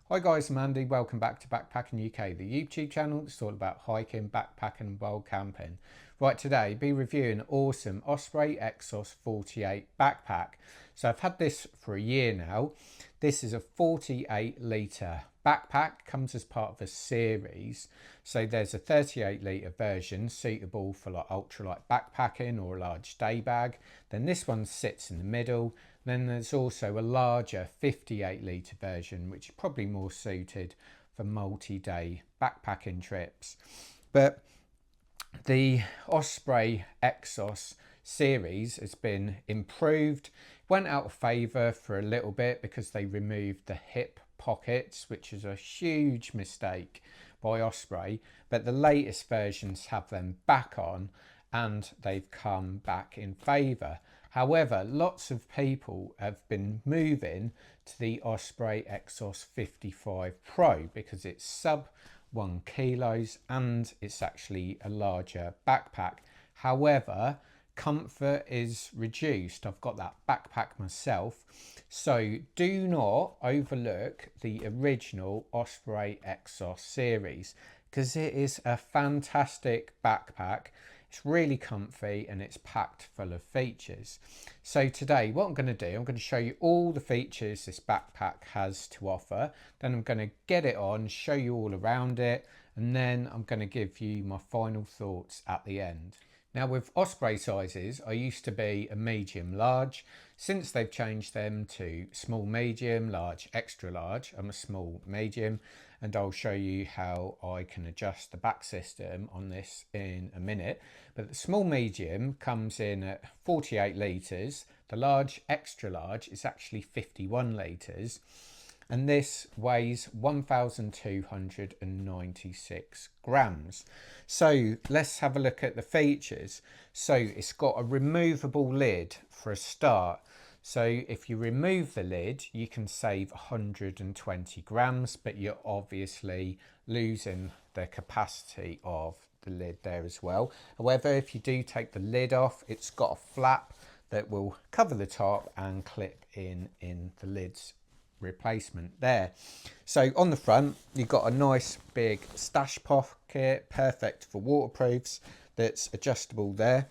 Hi guys, I'm Andy. Welcome back to Backpacking UK, the YouTube channel that's all about hiking, backpacking and wild camping. Right, today be reviewing an awesome Osprey Exos 48 backpack. So I've had this for a year now. This is a 48 litre backpack, comes as part of a series. So there's a 38 litre version suitable for like ultralight backpacking or a large day bag. Then this one sits in the middle. Then there's also a larger 58 litre version, which is probably more suited for multi-day backpacking trips. But the Osprey Exos series has been improved. Went out of favour for a little bit because they removed the hip pockets, which is a huge mistake by Osprey. But the latest versions have them back on and they've come back in favour. However, lots of people have been moving to the Osprey Exos 55 Pro because it's sub 1 kilos and it's actually a larger backpack. However, comfort is reduced. I've got that backpack myself. So do not overlook the original Osprey Exos series because it is a fantastic backpack. It's really comfy and it's packed full of features. So today what I'm going to do, I'm going to show you all the features this backpack has to offer. Then I'm going to get it on, show you all around it, and then I'm going to give you my final thoughts at the end. Now with Osprey sizes, I used to be a medium large. Since they've changed them to small medium, large, extra large, I'm a small medium, and I'll show you how I can adjust the back system on this in a minute. But the small medium comes in at 48 litres. The large, extra large is actually 51 litres. And this weighs 1,296 grams. So let's have a look at the features. So it's got a removable lid for a start. So if you remove the lid, you can save 120 grams, but you're obviously losing the capacity of the lid there as well. However, if you do take the lid off, it's got a flap that will cover the top and clip in the lid's replacement there. So on the front, you've got a nice big stash pocket, perfect for waterproofs, that's adjustable there.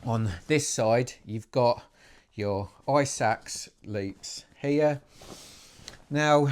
On this side, you've got your ice axe loops here. Now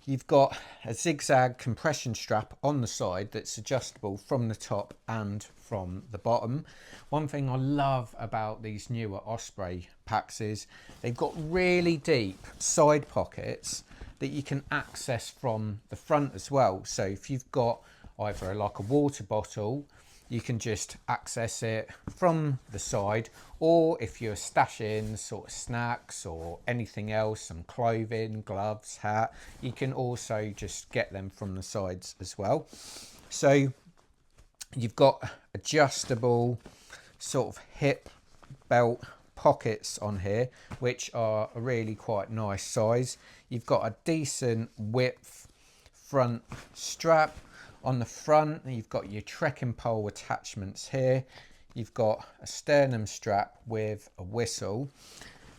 you've got a zigzag compression strap on the side that's adjustable from the top and from the bottom. One thing I love about these newer Osprey packs is they've got really deep side pockets that you can access from the front as well. So if you've got either like a water bottle, you can just access it from the side, or if you're stashing sort of snacks or anything else, some clothing, gloves, hat, you can also just get them from the sides as well. So you've got adjustable sort of hip belt pockets on here, which are a really quite nice size. You've got a decent width front strap. On the front, you've got your trekking pole attachments here. You've got a sternum strap with a whistle.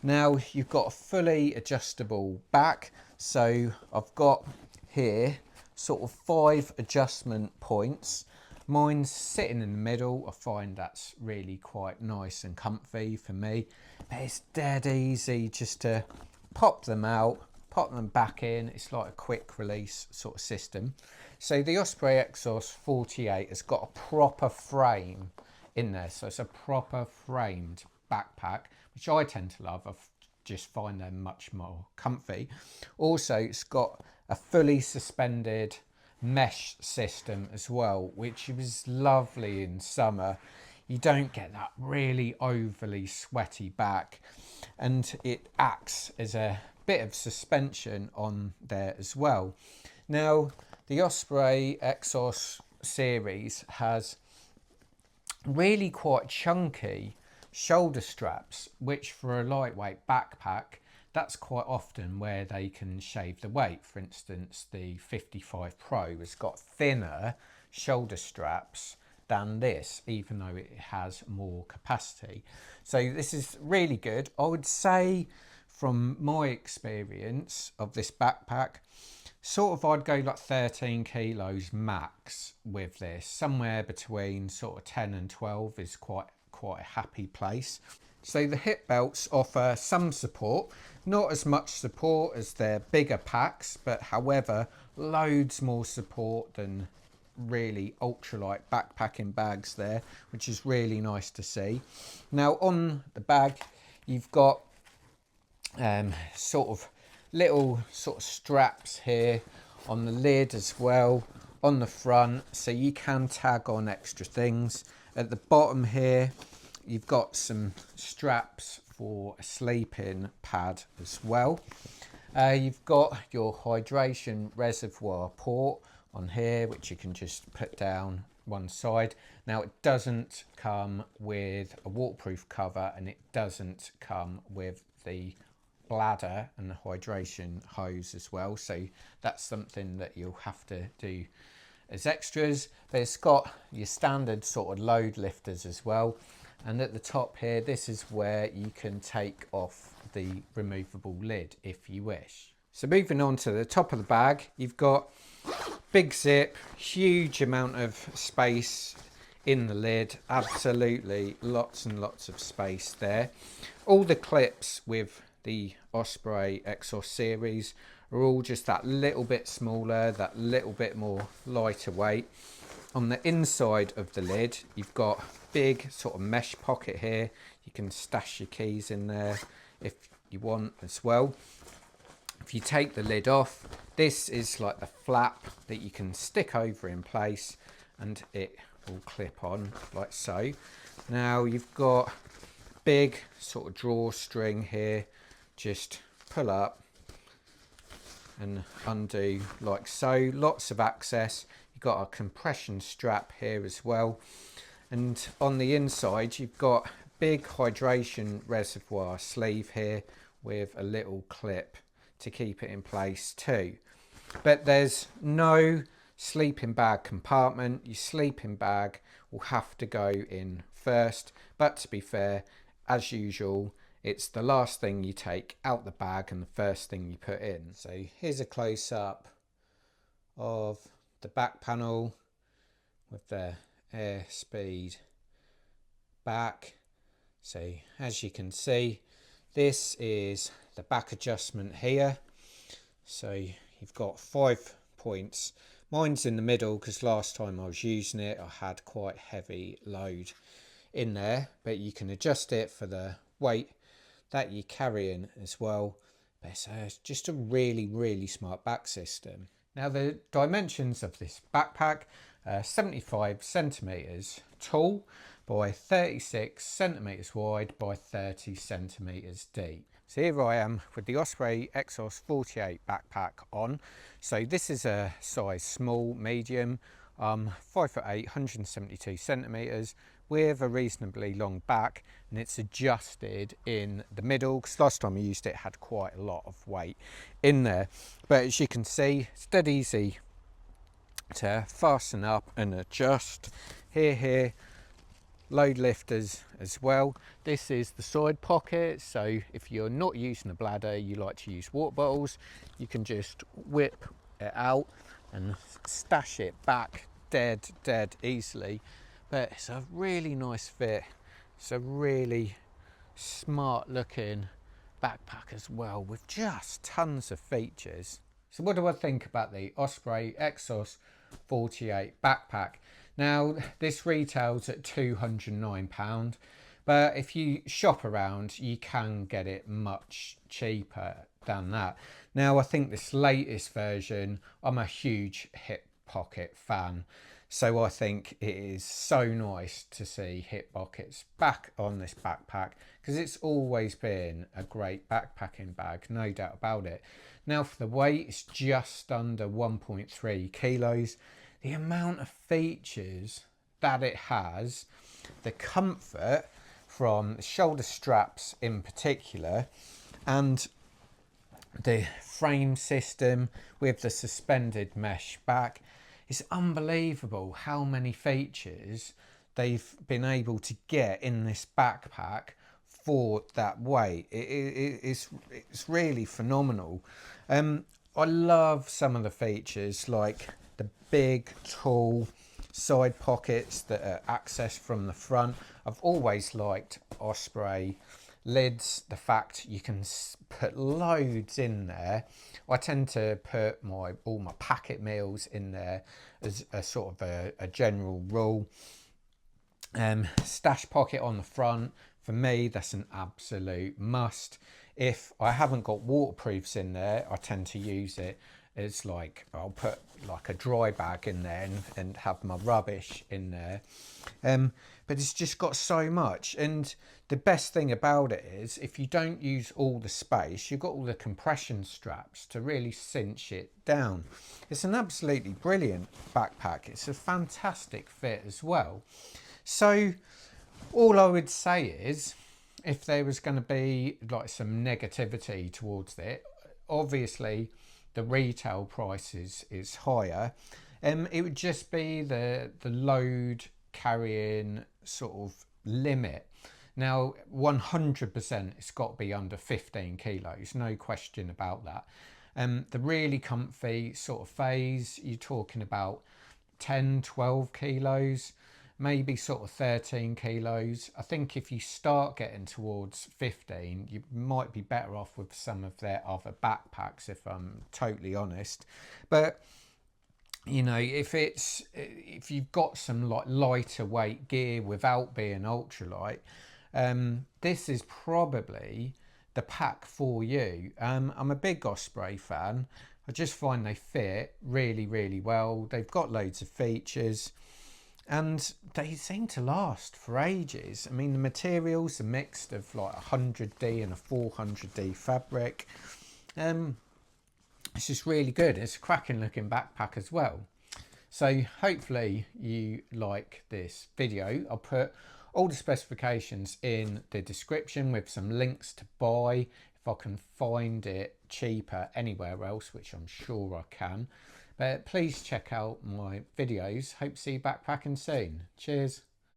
Now you've got a fully adjustable back. So I've got here sort of 5 adjustment points. Mine's sitting in the middle. I find that's really quite nice and comfy for me. But it's dead easy just to pop them out, pop them back in. It's like a quick release sort of system. So the Osprey Exos 48 has got a proper frame in there. So it's a proper framed backpack, which I tend to love. I just find them much more comfy. Also, it's got a fully suspended mesh system as well, which is lovely in summer. You don't get that really overly sweaty back, and it acts as a bit of suspension on there as well. Now the Osprey Exos series has really quite chunky shoulder straps, which for a lightweight backpack, that's quite often where they can shave the weight. For instance, the 55 Pro has got thinner shoulder straps than this, even though it has more capacity. So this is really good. I would say from my experience of this backpack, sort of I'd go like 13 kilos max with this. Somewhere between sort of 10 and 12 is quite a happy place. So the hip belts offer some support, not as much support as their bigger packs, but however loads more support than really ultralight backpacking bags there, which is really nice to see. Now on the bag you've got sort of little sort of straps here on the lid as well, on the front, so you can tag on extra things. At the bottom here you've got some straps for a sleeping pad as well. You've got your hydration reservoir port on here, which you can just put down one side. Now it doesn't come with a waterproof cover, and it doesn't come with the bladder and the hydration hose as well, so that's something that you'll have to do as extras. But it's got your standard sort of load lifters as well, and at the top here, this is where you can take off the removable lid if you wish. So moving on to the top of the bag, you've got big zip, huge amount of space in the lid, absolutely lots and lots of space there. All the clips with the Osprey Exos series are all just that little bit smaller, that little bit more lighter weight. On the inside of the lid you've got big sort of mesh pocket here, you can stash your keys in there if you want as well. If you take the lid off, this is like the flap that you can stick over in place and it will clip on like so. Now you've got big sort of drawstring here, just pull up and undo like so, lots of access. You've got a compression strap here as well, and on the inside you've got big hydration reservoir sleeve here with a little clip to keep it in place too. But there's no sleeping bag compartment. Your sleeping bag will have to go in first, but to be fair, as usual, it's the last thing you take out the bag and the first thing you put in. So here's a close-up of the back panel with the Airspeed back. So as you can see, this is the back adjustment here. So you've got 5 points. Mine's in the middle because last time I was using it I had quite heavy load in there, but you can adjust it for the weight that you're carrying as well. But it's just a really smart back system. Now the dimensions of this backpack are 75 centimeters tall by 36 centimeters wide by 30 centimeters deep. So here I am with the Osprey Exos 48 backpack on. So this is a size small, medium, 5'8", 172 centimeters with a reasonably long back, and it's adjusted in the middle because last time I used it had quite a lot of weight in there. But as you can see, it's dead easy to fasten up and adjust. Here, load lifters as well. This is the side pocket, so if you're not using a bladder, you like to use water bottles, you can just whip it out and stash it back dead easily. But it's a really nice fit. It's a really smart looking backpack as well, with just tons of features. So what do I think about the Osprey Exos 48 backpack? Now this retails at £209, but if you shop around you can get it much cheaper than that. Now I think this latest version, I'm a huge hip pocket fan, so I think it is so nice to see hip pockets back on this backpack because it's always been a great backpacking bag, no doubt about it. Now for the weight, it's just under 1.3 kilos. The amount of features that it has, the comfort from the shoulder straps in particular, and the frame system with the suspended mesh back, it's unbelievable how many features they've been able to get in this backpack for that weight. It's really phenomenal. I love some of the features, like the big, tall side pockets that are accessed from the front. I've always liked Osprey lids, the fact you can put loads in there. I tend to put all my packet meals in there as a sort of a general rule. Stash pocket on the front, for me that's an absolute must. If I haven't got waterproofs in there, I tend to use it as like, I'll put like a dry bag in there and have my rubbish in there. But it's just got so much, and the best thing about it is if you don't use all the space, you've got all the compression straps to really cinch it down. It's an absolutely brilliant backpack. It's a fantastic fit as well. So all I would say is, if there was going to be like some negativity towards it, obviously the retail price is higher. It would just be the load carrying sort of limit. Now 100% it's got to be under 15 kilos, no question about that. The really comfy sort of phase, you're talking about 10-12 kilos, maybe sort of 13 kilos. I think if you start getting towards 15, you might be better off with some of their other backpacks, if I'm totally honest. But you know, if you've got some like lighter weight gear without being ultralight, this is probably the pack for you. I'm a big Osprey fan. I just find they fit really, really well. They've got loads of features, and they seem to last for ages. I mean, the materials are mixed of like 100D and a 400D fabric. It's just really good. It's a cracking looking backpack as well. So hopefully you like this video. I'll put all the specifications in the description with some links to buy if I can find it cheaper anywhere else, which I'm sure I can. But please check out my videos. Hope to see you backpacking soon. Cheers.